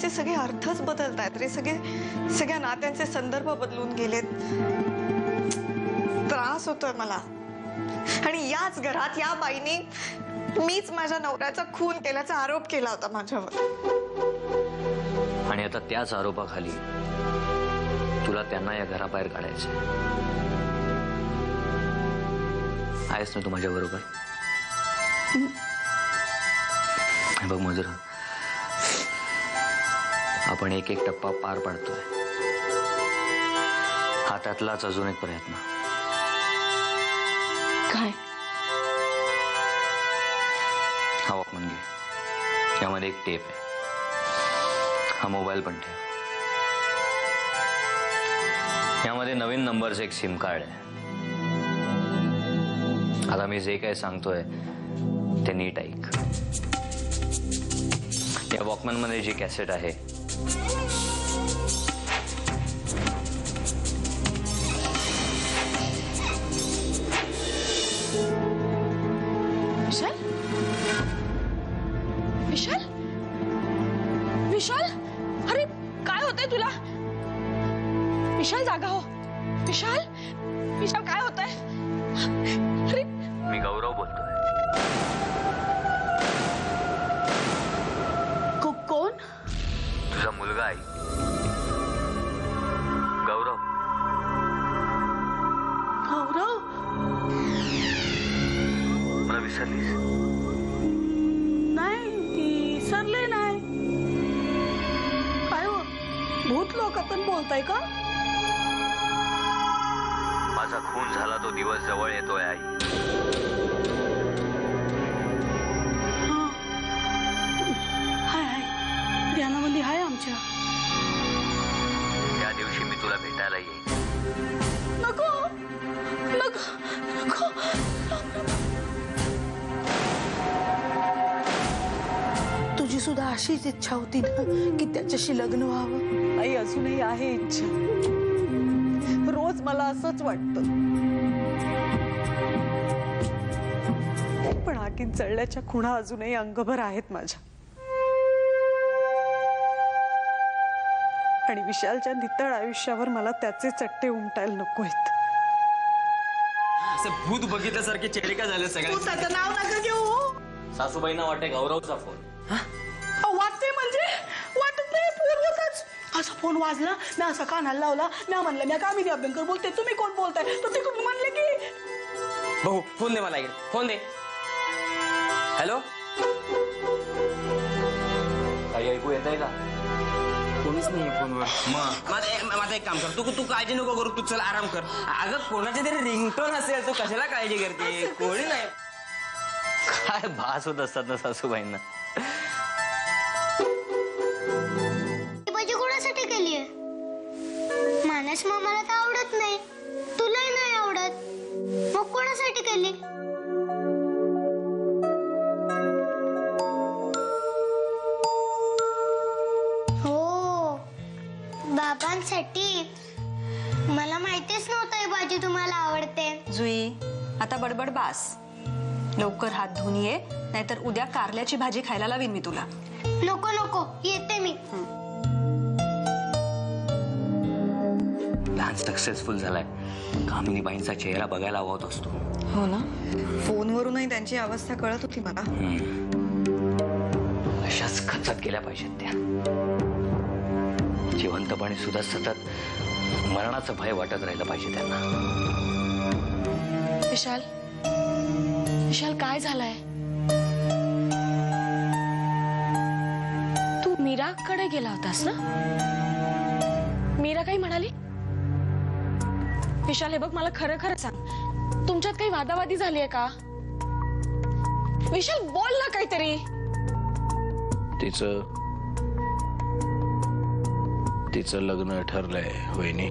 जगाचे सगळे अर्थच बदलतायत रे. सगळ्या नात्यांचे संदर्भ बदलून गेलेत. त्रास होतोय मला. आणि याच घरात या बाईने मीच माझ्या नवऱ्याचा खून केल्याचा आरोप केला होता माझ्यावर. आणि आता त्याच आरोपाखाली तुला त्यांना या घराबाहेर काढायचं आहेस ना तू माझ्या बरोबर? बघ मजुरा, आपण एक एक टप्पा पार पाडतोय. हातातलाच अजून एक प्रयत्न. काय? हा वॉकमन घे. यामध्ये एक टेप आहे. हा मोबाईल पण ठेव. यामध्ये नवीन नंबरचं एक सिम कार्ड आहे. आता मी जे काय सांगतोय ते नीट ऐक. या वॉकमन मध्ये जी कॅसेट आहे विशाल, विशाल, विशाल, अरे काय होतंय तुला? विशाल जागा हो. विशाल, विशाल काय होतंय? अरे मी गौरव बोलतोय. कोण? तुझा मुलगा आई गौरव. गौरव? मला विसरलीस? नाही, विसरले नाही. काय हो, भूत लोकातून बोलताय का? माझा खून झाला तो दिवस जवळ येतोय आई. हाय ध्यानामध्ये हाय आमच्या. त्या दिवशी मी तुला भेटायला येईन. नको नको नको. तुझी सुद्धा अशीच इच्छा होती ना की त्याच्याशी लग्न व्हावं? आई अजूनही आहे इच्छा. रोज मला असंच वाटतं. पण आगीत जळल्याच्या खुणा अजूनही अंगभर आहेत माझ्या. आणि विशालच्या नितळ आयुष्यावर मला त्याचे चट्टे उमटायला नकोयत. असे भूत बघितल्यासारखे चेहरे का झाले सगळे? तू त्याचं नाव नका घेऊ. सासूबाईंना वाटे गौरवचा फोन. वाटते म्हणजे वाटत नाही. फोन होताच असा फोन वाजला. मी असा कानाला लावला. मी म्हणलं मी कामिनी अभ्यंकर बोलते. तुम्ही कोण बोलताय? तर तिकडून म्हणले की भाऊ फोन दे मला. इकडे फोन दे. हॅलो, काही ऐकू येत आहे का? कोणीच नाही फोनवर. मग माझं एक काम कर. तू काळजी नको करू. तू चल आराम कर. अगं कोणाची तरी रिंगटोन असेल. तू कशाला काळजी करते? कोणी नाही. काय भास होत असतात ना सासूबाईंना. भाजी कोणासाठी केलीये? मानस मामाला तर आवडत नाही, तुलाही नाही आवडत, मग कोणासाठी केली? हो, बाबांसाठी. मला माहितीच नव्हतं ही भाजी तुम्हाला आवडते. जुई, आता बडबड बास. लवकर हात धुवून ये, नाहीतर उद्या कारल्याची भाजी खायला लावीन मी तुला. नको नको, येते मी. प्लॅन सक्सेसफुल झालाय. कामिनी बाईंचा चेहरा बघायला हवा असतो. हो ना, फोनवरूनही त्यांची अवस्था कळत होती मला. अशाच खचत गेल्या पाहिजेत त्या. जिवंतपणे सुद्धा सतत मरणाचं भय वाटत राहिलं पाहिजे त्यांना. विशाल, विशाल काय झालंय? तू मीराकडे गेला होतास ना? मीरा काही म्हणाली? विशाल हे बघ, मला खरं खरं सांग, तुमच्यात काही वादावादी झाली आहे का? विशाल बोल ना काहीतरी. तिचं लग्न ठरलंय वहिनी.